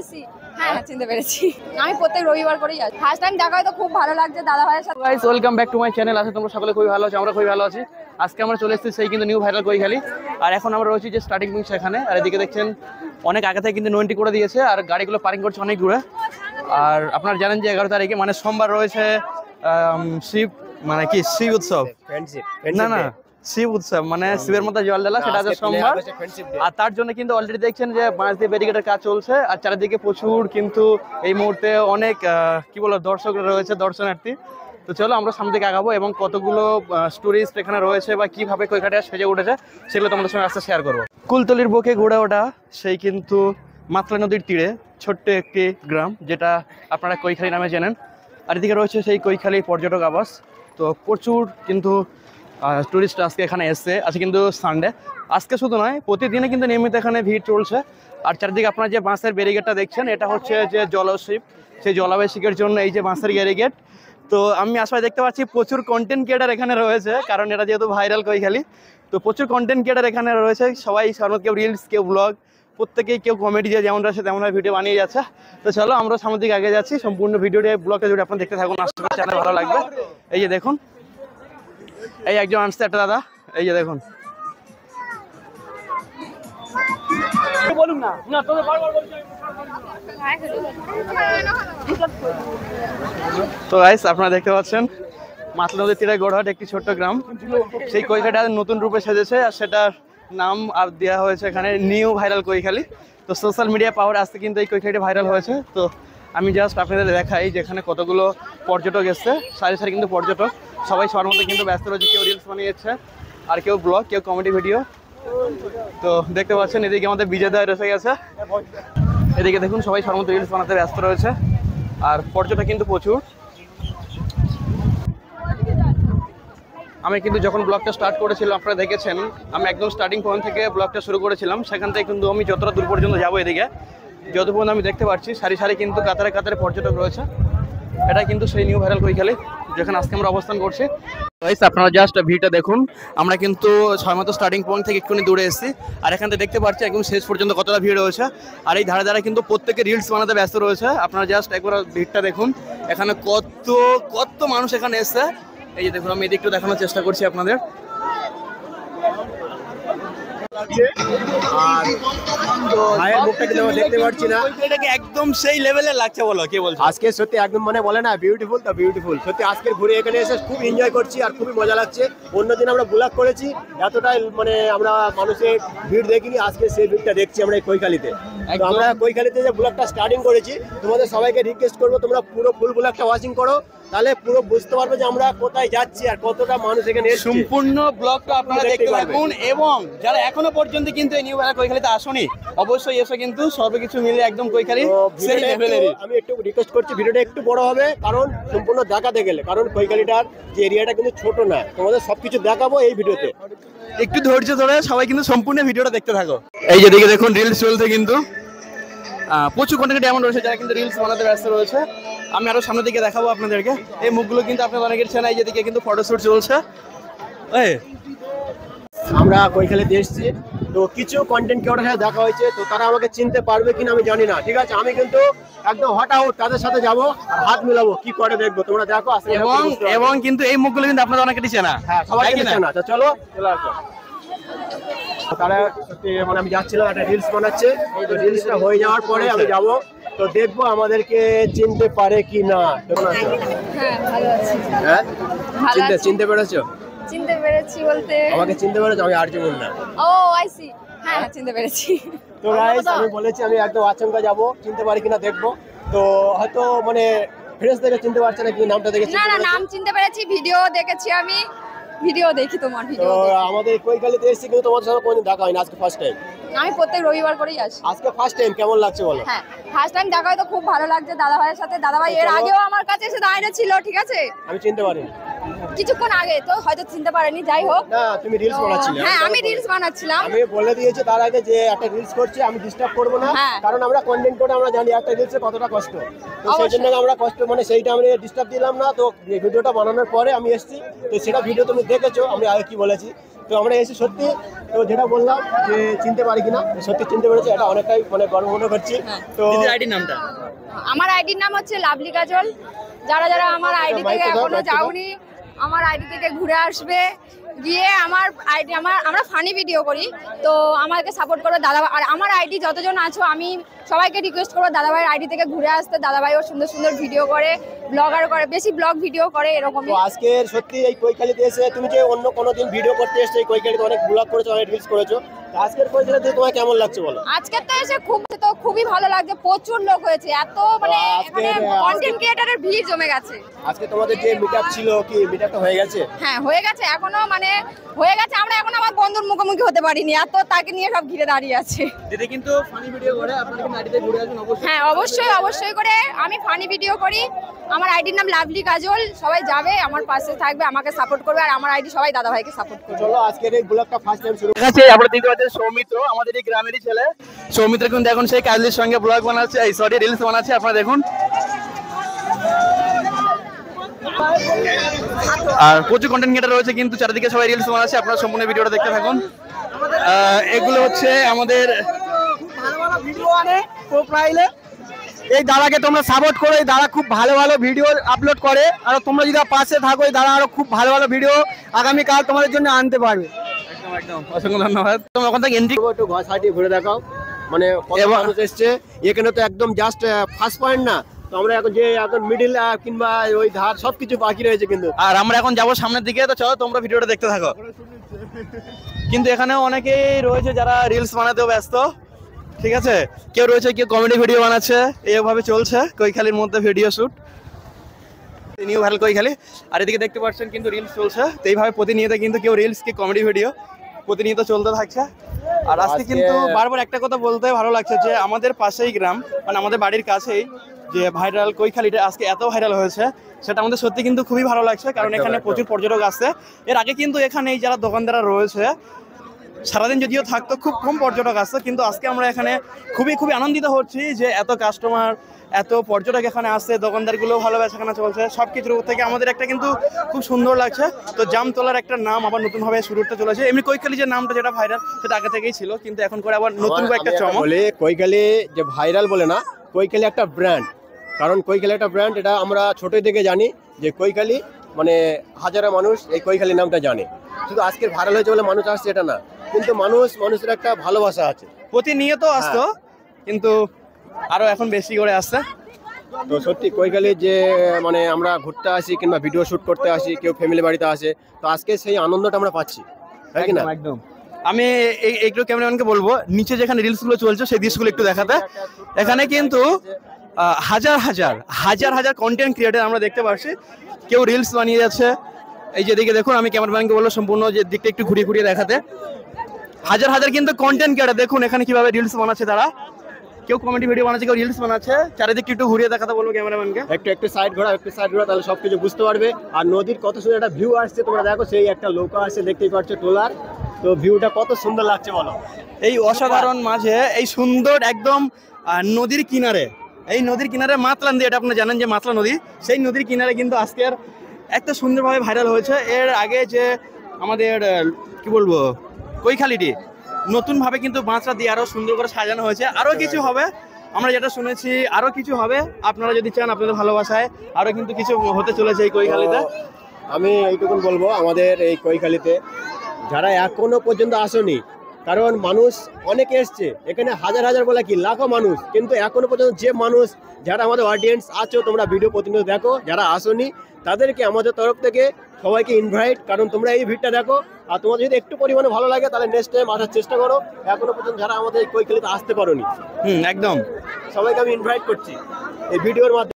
আইসি। হ্যাঁ চিনতে পেরেছি। আমি প্রত্যেক রবিবার করেই আসি। ফার্স্ট টাইম দেখা হয় তো খুব ভালো লাগছে দাদা ভাইয়ের সাথে। Guys welcome back to my channel. আশা তোমরা সকলে খুবই ভালো আছো, আমরা খুবই ভালো আছি। আজকে আমরা চলে এসেছি সেই কিন্তু নিউ ভাইরাল কৈখালি। আর এখন আমরা রয়েছি যে স্টার্টিং পয়েন্ট সেখানে। আর এদিকে দেখছেন অনেক আগে থেকে কিন্তু 90 করে দিয়েছে আর গাড়িগুলো পার্কিং করছে অনেক দূরে। আর আপনারা জানেন যে 11 তারিখে মানে সোমবার রয়েছে শিব মানে কি শিব উৎসব, না না শিব উৎসব মানে শিবের মধ্যে জল ঢালা, সেটা আছে সোমবার। আর তার জন্য কিন্তু অলরেডি দেখছেন যে বাঁশ দিয়ে ব্যারিকেডের কাজ চলছে আর চারিদিকে প্রচুর কিন্তু এই মুহূর্তে অনেক কি বলবো দর্শক রয়েছে, দর্শনার্থী। তো চলো আমরা সামনে দিকে আগাবো এবং কতগুলো টুরিস্ট এখানে রয়েছে বা কিভাবে কৈখালিটা সেজে উঠেছে সেগুলো তোমাদের সঙ্গে আস্তে শেয়ার করবো। কুলতলির বুকে গড়ে ওঠা সেই কিন্তু মাতলা নদীর তীরে ছোট্ট একটি গ্রাম যেটা আপনারা কৈখালি নামে জানেন। আর এদিকে রয়েছে সেই কৈখালি পর্যটক আবাস। তো প্রচুর কিন্তু টুরিস্ট আজকে এখানে এসছে। আজকে কিন্তু সানডে, আজকে শুধু নয় প্রতিদিনে কিন্তু নিয়মিত এখানে ভিড় চলছে। আর চারিদিকে আপনারা যে বাঁশের ব্যারিকেডটা দেখছেন এটা হচ্ছে যে জলশিব, সেই জলাভিষেকের জন্য এই যে বাঁশের ব্যারিকেড। তো আমি আসলে দেখতে পাচ্ছি প্রচুর কন্টেন্ট ক্রিয়েটার এখানে রয়েছে, কারণ এটা যেহেতু ভাইরাল কৈখালি। তো প্রচুর কন্টেন্ট ক্রিয়েটার এখানে রয়েছে, সবাই সর্বত কেউ রিলস কেউ ব্লগ, প্রত্যেকেই কেউ কমেডি যে যেমন আছে তেমন ভিডিও বানিয়ে যাচ্ছে। তো চলো আমরা সামনের দিকে আগে যাচ্ছি, সম্পূর্ণ ভিডিওটা ব্লগটা যদি আপনারা দেখতে থাকুন আশা করি চ্যানেল ভালো লাগবে। এই যে দেখুন এই একজন আসছে একটা দাদা, এই যে দেখুন। বলুন না তো গাইস আপনারা দেখতে পাচ্ছেন মাতলা নদীর তীরে গড়হাট একটি ছোট্ট গ্রাম। সেই কৈখালিটা নতুন রূপে সেজেছে আর সেটার নাম আর দেওয়া হয়েছে এখানে নিউ ভাইরাল কৈখালি। তো সোশ্যাল মিডিয়া পাওয়ার আসতে কিন্তু এই কৈখালিটা ভাইরাল হয়েছে। তো আমি জাস্ট আপনাদের দেখাই যেখানে কতগুলো পর্যটক এসছে, সারি সারি কিন্তু পর্যটক, সবাই সবার মধ্যে কিন্তু ব্যস্ত রয়েছে, কেউ রিলস বানিয়েছে আর কেউ ব্লগ, কেউ কমেডি ভিডিও। তো দেখতে পাচ্ছেন এদিকে আমাদের বিজয় দা এসে গেছে, এদিকে দেখুন সবাই সবার মধ্যে রিলস বানাতে ব্যস্ত রয়েছে আর পর্যটক কিন্তু প্রচুর। আমি কিন্তু যখন ব্লগটা স্টার্ট করেছিলাম আপনারা দেখেছেন আমি একদম স্টার্টিং পয়েন্ট থেকে ব্লগটা শুরু করেছিলাম। সেখান থেকে কিন্তু আমি যতটা দূর পর্যন্ত যাবো এদিকে যত পর্যন্ত আমি দেখতে পাচ্ছি সারি সারি কিন্তু কাতারে কাতারে পর্যটক রয়েছে। এটা কিন্তু সেই নিউ ভাইরাল কৈখালি যেখানে আজকে আমরা অবস্থান করছি। আপনারা জাস্ট ভিউটা দেখুন, আমরা কিন্তু ছয়মাত্র স্টার্টিং পয়েন্ট থেকে একটুখানি দূরে এসেছি আর এখান থেকে দেখতে পাচ্ছি একদম শেষ পর্যন্ত কতটা ভিড় রয়েছে। আর এই ধারে ধারে কিন্তু প্রত্যেকে রিলস বানাতে ব্যস্ত রয়েছে। আপনারা জাস্ট একবার ভিড়টা দেখুন, এখানে কত কত মানুষ এখানে এসছে। এই যে দেখুন আমি এদিকে একটু দেখানোর চেষ্টা করছি আপনাদের। আর তো ভাইয়ের মুখটা কিন্তু আমরা দেখতে পাচ্ছি না, এটাকে একদম সেই লেভেলে লাগছে বলো, কে বলছো? আজকে সত্যি একদম মানে বলে না বিউটিফুল, তো বিউটিফুল সত্যি। আজকে ঘুরে এখানে এসে খুব এনজয় করছি আর খুবই মজা লাগছে। অন্যদিন আমরা ব্লগ করেছি এতটাই মানে আমরা মানুষের ভিড় দেখিনি, আজকে সেই ভিড়টা দেখছি আমরা এই কৈখালিতে। তো আমরা কৈখালিতে যে ব্লগটা স্টার্টিং করেছি তোমাদের সবাইকে রিকোয়েস্ট করবো তোমরা পুরো ফুল ব্লগটা ওয়াচিং করো, তাহলে পুরো বুঝতে পারবে যে আমরা কোথায় যাচ্ছি আর কতটা মানুষ এখানে এসেছে। সম্পূর্ণ ব্লগটা আপনারা দেখতে পাবেন এবং যারা এখনো পর্যন্ত কিন্তু এই নিউ ভাইরাল কৈখালিতে আসেনি অবশ্যই এসে কিন্তু সবকিছু মিলে একদম কৈখালি সেই লেভেলেরই। আমি একটু রিকোয়েস্ট করছি ভিডিওটা একটু বড় হবে, কারণ সম্পূর্ণ দেখাতে গেলে, কারণ কৈখালিটার যে এরিয়াটা কিন্তু ছোট না, তোমাদের সবকিছু দেখাবো এই ভিডিওতে। একটু ধৈর্য ধরে সবাই কিন্তু সম্পূর্ণ ভিডিওটা দেখতে থাকো। এই যে দিকে দেখুন রিলস চলছে কিন্তু প্রচুর কন্টেন্ট এমন রয়েছে যারা কিন্তু রিলস বানাতে ব্যস্ত রয়েছে। আমি আরো সামনের দিকে দেখাবো আপনাদেরকে, এই মুখগুলো কিন্তু আপনারা অনেকের চেনা। এই যেদিকে কিন্তু ফটোশুট চলছে। আমরা কৈখালিতে এসেছি, তো কিছু কন্টেন্ট ক্রিয়েটরের সাথে দেখা হয়েছে, তো তারা আমাকে চিনতে পারবে কিনা আমি জানি না। ঠিক আছে, আমি কিন্তু একদম হঠাৎ তাদের সাথে যাবো আর হাত মিলাবো, কি করে দেখবো তোমরা দেখো। এবং কিন্তু এই মুখগুলো কিন্তু আপনারা অনেকেরই চেনা। হ্যাঁ সবাই চেনা। তো চলো তারা মানে আমি যাচ্ছিলাম একটা রিলস বানাচ্ছে, তো রিলসটা হয়ে যাওয়ার পরে আমি যাবো, তো দেখবো আমাদেরকে চিনতে পারে কি না। হ্যাঁ ভালো আছি। হ্যাঁ চিনতে পেরেছো? চিনতে পেরেছি বলতে আমাকে চিনতে পেরেছো? আমি আর্জুন না। ও আইসি। হ্যাঁ চিনতে পেরেছি। তো গাইস আমি বলেছি আমি একদম আচমকা যাবো, চিনতে পারি কিনা দেখবো। তো হয়তো মানে ফ্রেশ দেখে চিনতে পারছে না, কিন্তু নামটা দেখে না নাম চিনতে পেরেছি, ভিডিও দেখেছি, আমি ভিডিও দেখি তোমার ভিডিও। তো আমাদের কৈখালিতে এসেছি কিন্তু তোমাদের সাথে কোনোদিন দেখা হয়নি, আজকে ফার্স্ট টাইম। আমি প্রত্যেক রবিবার করেই আসি। আজকে ফার্স্ট টাইম, কেমন লাগছে বলো? হ্যাঁ ফার্স্ট টাইম দেখা হয় তো খুব ভালো লাগছে দাদা ভাইয়ের সাথে। দাদা ভাই এর আগেও আমার কাছে এসে দাঁড়িয়ে ছিল, ঠিক আছে, আমি চিনতে পারিনি। কিছুক্ষণ আগে, তো হয়তো চিনতে পারেনি, যাই হোক। না তুমি রিলস বানাচ্ছিলে। হ্যাঁ আমি রিলস বানাচ্ছিলাম। আমি বলে দিয়েছি তার আগে যে একটা রিলস করছি, আমি ডিস্টার্ব করবো না, হ্যাঁ। কারণ আমরা কন্টেন্ট করে আমরা জানি একটা রিলসে কতটা কষ্ট। তো সেই জন্য আমরা কষ্ট মানে সেইটা আমি ডিস্টার্ব দিলাম না। তো ভিডিওটা বানানোর পরে আমি এসেছি, তো সেটা ভিডিও তুমি দেখেছো আমি আগে কি বলেছি। তো আমরা এসে সত্যি তো যেটা বললাম যে চিনতে পারি কিনা, সত্যি চিনতে পেরেছি, এটা অনেকটাই মানে গর্ব মনে করছি। তো আইডির নামটা আমার আইডির নাম হচ্ছে লাভলি কাজল। যারা যারা আমার আইডি থেকে এখনো যাওনি, আমার আইডি থেকে ঘুরে আসবে, গিয়ে আমার আইডি আমরা ফানি ভিডিও করি, তো আমাকে সাপোর্ট করো দাদা। আর আমার আইডি যতজন আছো আমি সবাইকে রিকোয়েস্ট করবো দাদাভাইয়ের আইডি থেকে ঘুরে আসতে। দাদাভাইও সুন্দর সুন্দর ভিডিও করে, ব্লগার করে, বেশি ব্লগ ভিডিও করে এরকম। তো আজকে সত্যি এই কৈখালিতে এসে তুমি যে অন্য কোনো দিন ভিডিও করতে এসছো, এই কৈখালিতে অনেক ব্লগ করেছো, অনেক রিলস করেছো, আজকের কৈখালিতে তোমার কেমন লাগছে বলো? আজকের তো এসে খুবই ভালো লাগছে, প্রচুর লোক হয়েছে, এত মানে কন্টেন্ট ক্রিয়েটরের ভিড় জমে গেছে। আজকে তোমাদের যে মিটআপ ছিল, কি মিটআপটা হয়ে গেছে? হ্যাঁ হয়ে গেছে, এখনো মানে হয়ে গেছে। আমরা এখন আমার বন্ধুর মুখোমুখি হতে পারিনি, এত তাকে নিয়ে সব ঘিরে দাঁড়িয়ে আছে। দিদি কিন্তু ফানি ভিডিও করে, আপনারা কিন্তু আইডিতে ঘুরে আসুন অবশ্যই। হ্যাঁ অবশ্যই করে আমি ফানি ভিডিও করি। আমার আইডির নাম লাভলি কাজল। সবাই যাবে, আমার পাশে থাকবে, আমাকে সাপোর্ট করবে, আর আমার আইডি সবাই দাদাভাইকে সাপোর্ট করবে। চলো আজকের এই ব্লগটা ফার্স্ট টাইম শুরু ঠিক আছে, আপনারা দেখতে পাচ্ছেন সৌমিত্র, আমাদের এই গ্রামেরই ছেলে। সৌমিত্র কিন্তু এখন সেই কাজলির সঙ্গে ব্লগ বানাচ্ছে, এই সরি রিলস বানাচ্ছে, আপনারা দেখুন। আর প্রচুর কন্টেন্ট ক্রিয়েটর রয়েছে কিন্তু চারিদিকে সবাই রিলস বানাচ্ছে, আপনারা সম্পূর্ণ ভিডিওটা দেখতে থাকুন। এগুলো হচ্ছে আমাদের ভালো ভালো ভিডিও আনে প্রোফাইলে। এই দাদাকে তোমরা সাপোর্ট করো, এই দাদা খুব ভালো ভালো ভিডিও আপলোড করে, আর তোমরা যদি পাশে থাকো এই দাদা আরো খুব ভালো ভালো ভিডিও আগামীকাল তোমাদের জন্য আনতে পারবে। একদম একদম অসংখ্য ধন্যবাদ। তোমরা ওখান থেকে এন্ট্রি একটু ঘর সাইডে ঘুরে দেখাও, মানে কত মানুষ এসছে এখানে। তো একদম জাস্ট ফার্স্ট পয়েন্ট না, তো আমরা এখন যে এখন মিডিল কিংবা ওই ধার সবকিছু বাকি রয়েছে কিন্তু। আর আমরা এখন যাবো সামনের দিকে, তো চলো তোমরা ভিডিওটা দেখতে থাকো। কিন্তু এখানেও অনেকেই রয়েছে যারা রিলস বানাতেও ব্যস্ত, ঠিক আছে। কেউ রয়েছে, কেউ কমেডি ভিডিও বানাচ্ছে, এইভাবে চলছে কৈখালির মধ্যে video shoot, new viral Koikhali. আর এদিকে দেখতে পাচ্ছেন কিন্তু রিলস চলছে, তো এইভাবে প্রতিনিয়ত কিন্তু কেউ রিলস কি কমেডি ভিডিও প্রতিনিয়ত চলতে থাকছে। আর আজকে কিন্তু বারবার একটা কথা বলতে ভালো লাগছে যে আমাদের পাশেই গ্রাম, মানে আমাদের বাড়ির কাছেই যে ভাইরাল কৈখালিটা আজকে এত ভাইরাল হয়েছে, সেটা আমাদের সত্যি কিন্তু খুবই ভালো লাগছে, কারণ এখানে প্রচুর পর্যটক আসছে। এর আগে কিন্তু এখানে এই যারা দোকানদাররা রয়েছে সারাদিন যদিও থাকতো, খুব কম পর্যটক আসতো, কিন্তু আজকে আমরা এখানে খুবই আনন্দিত হচ্ছি যে এত কাস্টমার, এত পর্যটক এখানে আসছে, দোকানদারগুলো ভালো বেচাকেনা চলছে, সব কিছুর থেকে আমাদের একটা কিন্তু খুব সুন্দর লাগছে। তো জামতলার একটা নাম আবার নতুনভাবে শুরু হতে চলেছে। এমনি কৈখালি যে নামটা যেটা ভাইরাল সেটা আগে থেকেই ছিল, কিন্তু এখন করে আবার নতুন একটা চমক। বলে কৈখালি যে ভাইরাল বলে না, কৈখালি একটা ব্র্যান্ড, কারণ কৈখালি একটা ব্র্যান্ড, এটা আমরা ছোট থেকে জানি যে কৈখালি মানে হাজারো মানুষ এই কৈখালি নামটা জানে। শুধু আজকের ভাইরাল হয়েছে বলে মানুষ আসছে এটা না, কিন্তু মানুষের একটা ভালোবাসা আছে, প্রতিনিয়ত আসতো কিন্তু আরো এখন বেশি করে আসছে। তো সত্যি কৈখালি যে মানে আমরা ঘুরতে আসি কিংবা ভিডিও শুট করতে আসি, কেউ ফ্যামিলি বাড়িতে আসে, তো আজকে সেই আনন্দটা আমরা পাচ্ছি, তাই কি না? একদম। আমি একটু ক্যামেরাম্যানকে বলবো নিচে যেখানে রিলস গুলো চলছে সেই দৃশ্যগুলো একটু দেখাতে। এখানে কিন্তু হাজার হাজার কন্টেন্ট ক্রিয়েটর আমরা দেখতে পাচ্ছি, কেউ রিলস বানিয়ে যাচ্ছে। এই যে দিকে দেখুন, আমি ক্যামেরাম্যানকে বলবো সম্পূর্ণ যে দিকটা একটু ঘুরিয়ে দেখাতে। হাজার কিন্তু কন্টেন্ট ক্রিয়েটর দেখুন এখানে কিভাবে রিলস বানাচ্ছে তারা, কেউ কমেডি ভিডিও বানাচ্ছে, কেউ রিলস বানাচ্ছে। চারিদিকে একটু ঘুরিয়ে দেখাতে বলবো ক্যামেরাম্যানকে। একটু সাইড ঘোরা, তাহলে সবকিছু বুঝতে পারবে। আর নদীর কত সুন্দর একটা ভিউ আসছে, তোমরা দেখো, সেই একটা নৌকা আসছে দেখতেই পাচ্ছ, ট্রলার। তো ভিউটা কত সুন্দর লাগছে বলো। এই অসাধারণ মাঝে এই সুন্দর একদম নদীর কিনারে, এই নদীর কিনারে মাতলা নদী, এটা আপনি জানেন যে মাতলা নদী, সেই নদীর কিনারে কিন্তু আজকের এত সুন্দরভাবে ভাইরাল হয়েছে। এর আগে যে আমাদের কি বলবো কৈখালিটি নতুনভাবে কিন্তু বাঁচড়া দিয়ে আরো সুন্দর করে সাজানো হয়েছে, আরো কিছু হবে, আমরা যেটা শুনেছি আরো কিছু হবে। আপনারা যদি চান আপনাদের ভালোবাসায় আরো কিন্তু কিছু হতে চলেছে এই কৈখালিতে। আমি এইটুকুন বলবো, আমাদের এই কৈখালিতে যারা এখনো পর্যন্ত আসেনি, কারণ মানুষ অনেকে এসছে এখানে, হাজার বলে কি লাখো মানুষ, কিন্তু এখনো পর্যন্ত যে মানুষ যারা আমাদের অডিয়েন্স আছো, তোমরা ভিডিও প্রতিনিয়ত দেখো, যারা আসোনি তাদেরকে আমাদের তরফ থেকে সবাইকে ইনভাইট, কারণ তোমরা এই ভিড়টা দেখো, আর তোমাদের যদি একটু পরিমাণে ভালো লাগে তাহলে নেক্সট টাইম আসার চেষ্টা করো। এখনো পর্যন্ত যারা আমাদের এই কৈখালিতে আসতে পারোনি, একদম সবাইকে আমি ইনভাইট করছি এই ভিডিওর মাধ্যমে।